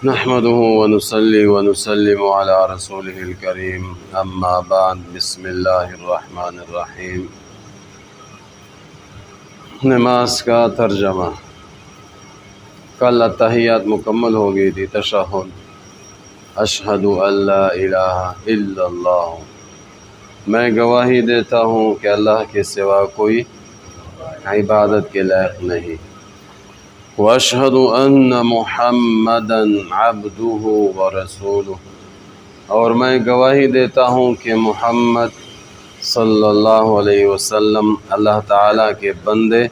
نحمده ونصلي ونسلم على رسوله الكريم اما بعد بسم اللہ الرحمن الرحیم۔ نماز کا ترجمہ۔ کل اتحیات مکمل ہو گئی تھی، تشہد، اشہد ان لا الہ الا اللہ، میں گواہی دیتا ہوں کہ اللہ کے سوا کوئی عبادت کے لائق نہیں، واشہد ان محمدا عبدہ ورسولہ، اور میں گواہی دیتا ہوں کہ محمد صلی اللہ علیہ وسلم اللہ تعالیٰ کے بندے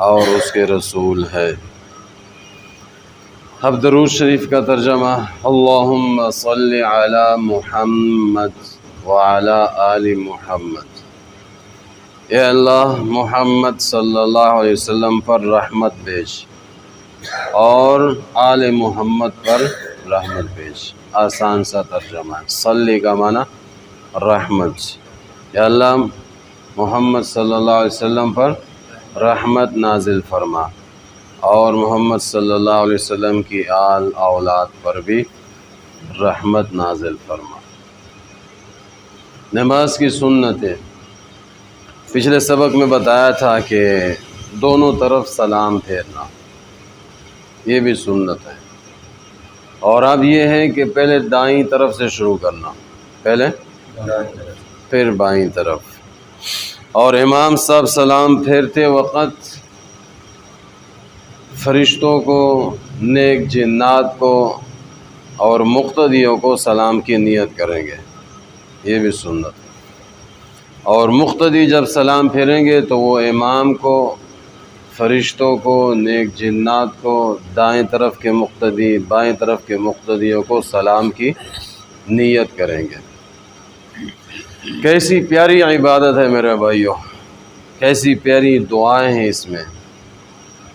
اور اس کے رسول ہے۔ اب درود شریف کا ترجمہ۔ اللہم صلی علی محمد وعلی آل محمد، اے اللہ محمد صلی اللہ علیہ وسلم پر رحمت بھیج اور آل محمد پر رحمت بھیج۔ آسان سا ترجمہ ہے۔ صلی کا معنی رحمت، اے اللہ محمد صلی اللہ علیہ وسلم پر رحمت نازل فرما اور محمد صلی اللہ علیہ وسلم کی آل اولاد پر بھی رحمت نازل فرما۔ نماز کی سنتیں پچھلے سبق میں بتایا تھا کہ دونوں طرف سلام پھیرنا، یہ بھی سنت ہے، اور اب یہ ہے کہ پہلے دائیں طرف سے شروع کرنا، پہلے پھر بائیں طرف، اور امام صاحب سلام پھیرتے وقت فرشتوں کو، نیک جنات کو اور مقتدیوں کو سلام کی نیت کریں گے، یہ بھی سنت ہے۔ اور مقتدی جب سلام پھیریں گے تو وہ امام کو، فرشتوں کو، نیک جنات کو، دائیں طرف کے مقتدی، بائیں طرف کے مقتدیوں کو سلام کی نیت کریں گے۔ کیسی پیاری عبادت ہے میرے بھائیوں، کیسی پیاری دعائیں ہیں اس میں،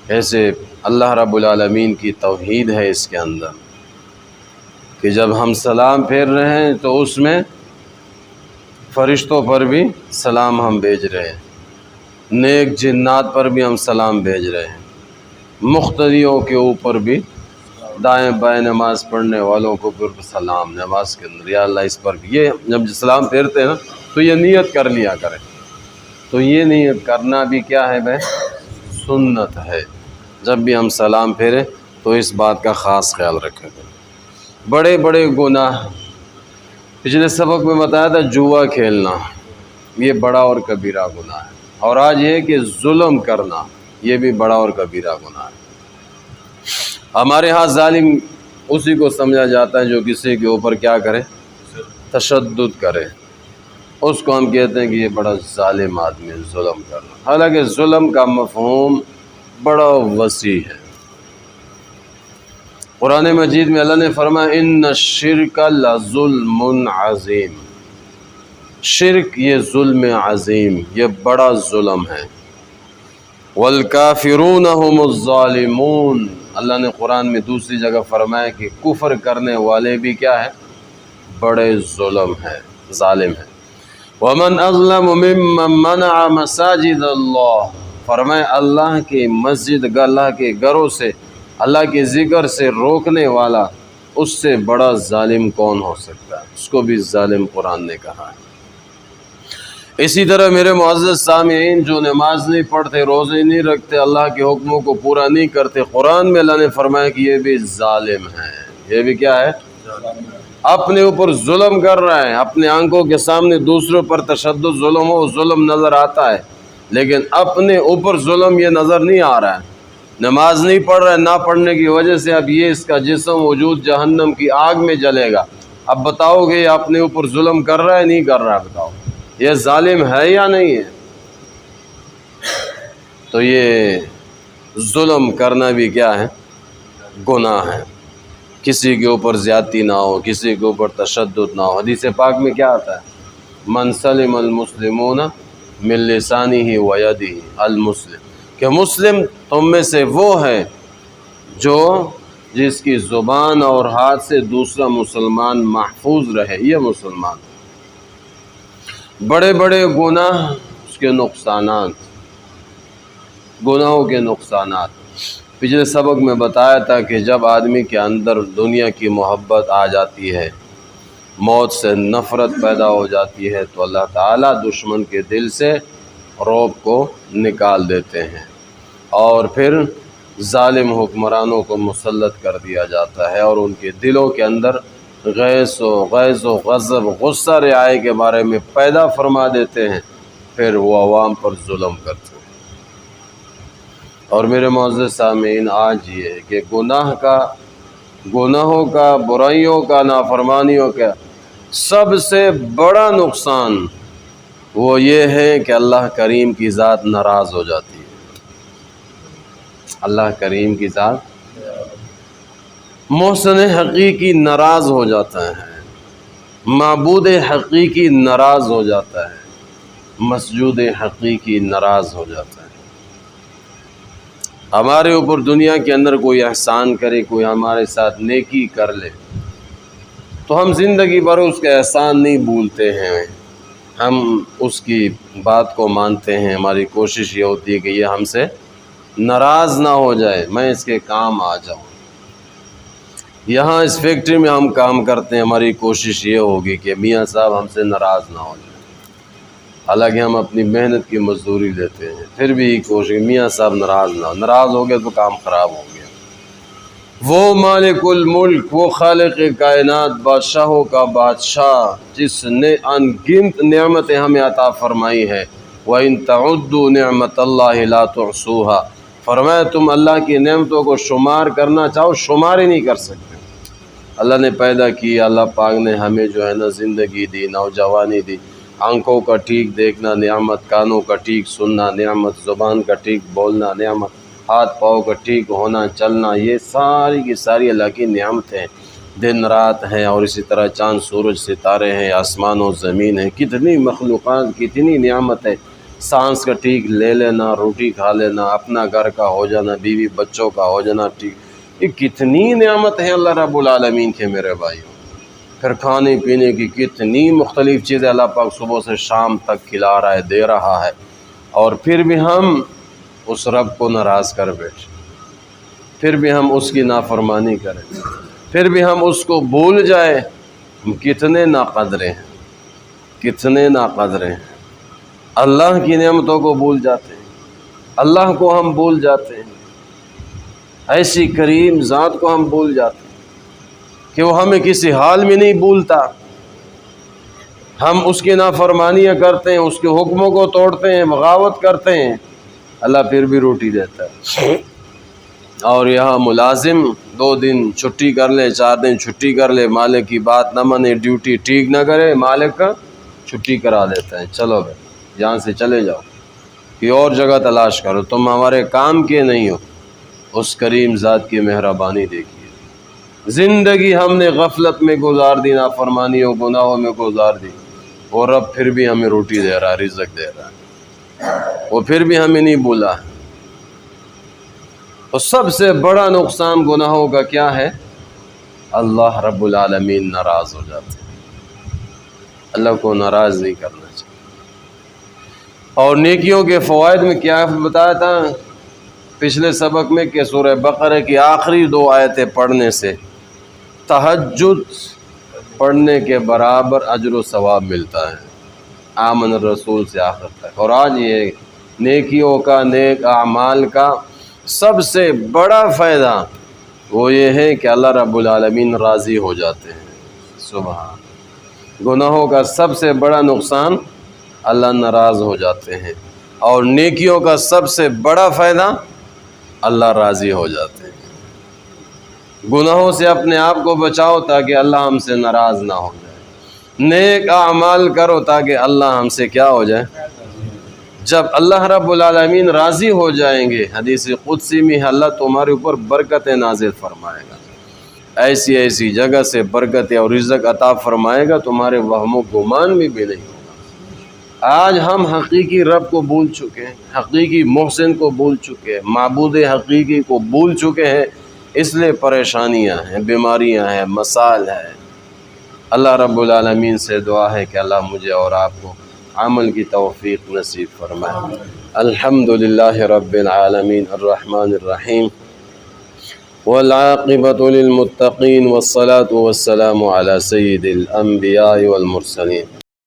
کیسے اللہ رب العالمین کی توحید ہے اس کے اندر، کہ جب ہم سلام پھیر رہے ہیں تو اس میں فرشتوں پر بھی سلام ہم بھیج رہے ہیں، نیک جنات پر بھی ہم سلام بھیج رہے ہیں، مقتدیوں کے اوپر بھی، دائیں بائیں نماز پڑھنے والوں کو بھی سلام نماز کے اندر، یا اللہ اس پر بھی۔ یہ جب سلام پھیرتے ہیں نا تو یہ نیت کر لیا کریں، تو یہ نیت کرنا بھی کیا ہے بھائی؟ سنت ہے۔ جب بھی ہم سلام پھیریں تو اس بات کا خاص خیال رکھیں۔ بڑے بڑے گناہ پچھلے سبق میں بتایا تھا، جوا کھیلنا یہ بڑا اور کبیرہ گناہ ہے، اور آج یہ کہ ظلم کرنا یہ بھی بڑا اور کبیرہ گناہ ہے۔ ہمارے ہاں ظالم اسی کو سمجھا جاتا ہے جو کسی کے اوپر کیا کرے؟ تشدد کرے، اس کو ہم کہتے ہیں کہ یہ بڑا ظالم آدمی ہے، ظلم کرنا۔ حالانکہ ظلم کا مفہوم بڑا وسیع ہے۔ قرآن مجید میں اللہ نے فرمایا ان الشرک لظلم عظیم، شرک یہ ظلم عظیم، یہ بڑا ظلم ہے۔ والکافرون هم الظالمون، اللہ نے قرآن میں دوسری جگہ فرمایا کہ کفر کرنے والے بھی کیا ہے؟ بڑے ظلم ہیں، ظالم ہیں۔ ومن اظلم ممن منع مساجد اللہ، فرمایا اللہ کی مسجد، اللہ کے گھروں سے، اللہ کے ذکر سے روکنے والا، اس سے بڑا ظالم کون ہو سکتا ہے؟ اس کو بھی ظالم قرآن نے کہا ہے۔ اسی طرح میرے معزز سامعین، جو نماز نہیں پڑھتے، روزے نہیں رکھتے، اللہ کے حکموں کو پورا نہیں کرتے، قرآن میں اللہ نے فرمایا کہ یہ بھی ظالم ہیں۔ یہ بھی کیا ہے؟ اپنے اوپر ظلم کر رہا ہے، اپنے آنکھوں کے سامنے دوسروں پر تشدد ظلم ہو، ظلم نظر آتا ہے، لیکن اپنے اوپر ظلم یہ نظر نہیں آ رہا ہے۔ نماز نہیں پڑھ رہا ہے، نہ پڑھنے کی وجہ سے اب یہ اس کا جسم وجود جہنم کی آگ میں جلے گا۔ اب بتاؤ گے یہ اپنے اوپر ظلم کر رہا ہے نہیں کر رہا ہے؟ بتاؤ یہ ظالم ہے یا نہیں ہے؟ تو یہ ظلم کرنا بھی کیا ہے؟ گناہ ہے۔ کسی کے اوپر زیادتی نہ ہو، کسی کے اوپر تشدد نہ ہو۔ حدیث پاک میں کیا آتا ہے؟ من سلم المسلمون من لسانہ ویدہ، المسلم، کہ مسلم تم میں سے وہ ہے جو جس کی زبان اور ہاتھ سے دوسرا مسلمان محفوظ رہے، یہ مسلمان۔ بڑے بڑے گناہ، اس کے نقصانات، گناہوں کے نقصانات، پچھلے سبق میں بتایا تھا کہ جب آدمی کے اندر دنیا کی محبت آ جاتی ہے، موت سے نفرت پیدا ہو جاتی ہے، تو اللہ تعالیٰ دشمن کے دل سے رعب کو نکال دیتے ہیں اور پھر ظالم حکمرانوں کو مسلط کر دیا جاتا ہے اور ان کے دلوں کے اندر غیظ و غضب، غصہ رعائی کے بارے میں پیدا فرما دیتے ہیں، پھر وہ عوام پر ظلم کرتے ہیں۔ اور میرے معزز سامعین، آج یہ ہے کہ گناہوں کا، برائیوں کا، نافرمانیوں کا سب سے بڑا نقصان وہ یہ ہے کہ اللہ کریم کی ذات ناراض ہو جاتی ہے۔ اللہ کریم کی ذات، محسن حقیقی ناراض ہو جاتا ہے، معبود حقیقی ناراض ہو جاتا ہے، مسجود حقیقی ناراض ہو جاتا ہے۔ ہمارے اوپر دنیا کے اندر کوئی احسان کرے، کوئی ہمارے ساتھ نیکی کر لے، تو ہم زندگی بھر اس کا احسان نہیں بھولتے ہیں، ہم اس کی بات کو مانتے ہیں۔ ہماری کوشش یہ ہوتی ہے کہ یہ ہم سے ناراض نہ ہو جائے، میں اس کے کام آ جاؤں۔ یہاں اس فیکٹری میں ہم کام کرتے ہیں، ہماری کوشش یہ ہوگی کہ میاں صاحب ہم سے ناراض نہ ہو جائے، حالانکہ ہم اپنی محنت کی مزدوری لیتے ہیں، پھر بھی کوشش میاں صاحب ناراض نہ ہو، ناراض ہو گئے تو کام خراب ہو گیا۔ وہ مالک الملک، وہ خالق کائنات، بادشاہوں کا بادشاہ، جس نے ان گنت نعمتیں ہمیں عطا فرمائی ہے، وَإِن تَعُدُّوا نِعْمَةَ اللَّهِ لَا تُحْصُوهَا، فرمایا تم اللہ کی نعمتوں کو شمار کرنا چاہو، شمار ہی نہیں کر سکتے۔ اللہ نے پیدا کیا، اللہ پاک نے ہمیں جو ہے نا زندگی دی، نوجوانی دی، آنکھوں کا ٹھیک دیکھنا نعمت، کانوں کا ٹھیک سننا نعمت، زبان کا ٹھیک بولنا نعمت، ہاتھ پاؤں کا ٹھیک ہونا چلنا، یہ ساری کی ساری اللہ کی نعمت ہیں۔ دن رات ہیں اور اسی طرح چاند سورج ستارے ہیں، آسمان و زمین ہے، کتنی مخلوقات، کتنی نعمت ہے۔ سانس کا ٹھیک لے لینا، روٹی کھا لینا، اپنا گھر کا ہو جانا، بیوی بچوں کا ہو جانا ٹھیک، یہ کتنی نعمت ہے اللہ رب العالمین کے میرے بھائیوں۔ پھر کھانے پینے کی کتنی مختلف چیزیں اللہ پاک صبح سے شام تک کھلا رہا ہے، دے رہا ہے، اور پھر بھی ہم اس رب کو ناراض کر بیٹھے، پھر بھی ہم اس کی نافرمانی کریں، پھر بھی ہم اس کو بھول جائیں۔ ہم کتنے ناقدرے ہیں، کتنے ناقدرے ہیں، اللہ کی نعمتوں کو بھول جاتے ہیں، اللہ کو ہم بھول جاتے ہیں، ایسی کریم ذات کو ہم بھول جاتے ہیں کہ وہ ہمیں کسی حال میں نہیں بھولتا۔ ہم اس کی نافرمانیاں کرتے ہیں، اس کے حکموں کو توڑتے ہیں، بغاوت کرتے ہیں، اللہ پھر بھی روٹی دیتا ہے۔ اور یہاں ملازم 2 دن چھٹی کر لے، 4 دن چھٹی کر لے، مالک کی بات نہ مانے، ڈیوٹی ٹھیک نہ کرے، مالک کا چھٹی کرا دیتا ہے، چلو بھائی یہاں سے چلے جاؤ، کوئی اور جگہ تلاش کرو، تم ہمارے کام کے نہیں ہو۔ اس کریم ذات کی مہربانی دیکھیے، زندگی ہم نے غفلت میں گزار دی، نافرمانیوں گناہوں میں گزار دی، اور رب پھر بھی ہمیں روٹی دے رہا ہے، رزق دے رہا ہے، وہ پھر بھی ہمیں نہیں بھولا۔ تو سب سے بڑا نقصان گناہوں کا کیا ہے؟ اللہ رب العالمین ناراض ہو جاتے ہیں، اللہ کو ناراض نہیں کرنا چاہیے۔ اور نیکیوں کے فوائد میں کیا بتایا تھا پچھلے سبق میں کہ سورہ بقرہ کی آخری 2 آیتیں پڑھنے سے تہجد پڑھنے کے برابر اجر و ثواب ملتا ہے، آمن الرسول سے آخر تک۔ اور آج یہ نیکیوں کا، نیک اعمال کا سب سے بڑا فائدہ وہ یہ ہے کہ اللہ رب العالمین راضی ہو جاتے ہیں۔ سبحان، گناہوں کا سب سے بڑا نقصان اللہ ناراض ہو جاتے ہیں، اور نیکیوں کا سب سے بڑا فائدہ اللہ راضی ہو جاتے ہیں۔ گناہوں سے اپنے آپ کو بچاؤ تاکہ اللہ ہم سے ناراض نہ ہو جائے، نیک اعمال کرو تاکہ اللہ ہم سے کیا ہو جائے۔ جب اللہ رب العالمین راضی ہو جائیں گے، حدیث قدسی میں اللہ تمہارے اوپر برکتیں نازل فرمائے گا، ایسی ایسی جگہ سے برکتیں اور رزق عطا فرمائے گا، تمہارے وہم و گمان میں بھی نہیں ہوگا۔ آج ہم حقیقی رب کو بھول چکے ہیں، حقیقی محسن کو بھول چکے ہیں، معبود حقیقی کو بھول چکے ہیں، اس لیے پریشانیاں ہیں، بیماریاں ہیں، مسائل ہیں۔ اللہ رب العالمین سے دعا ہے کہ اللہ مجھے اور آپ کو عمل کی توفیق نصیب فرمائے۔ الحمدللہ رب العالمین الرحمن الرحیم والعاقبة للمتقين والصلاة والسلام على سيد الأنبياء والمرسلين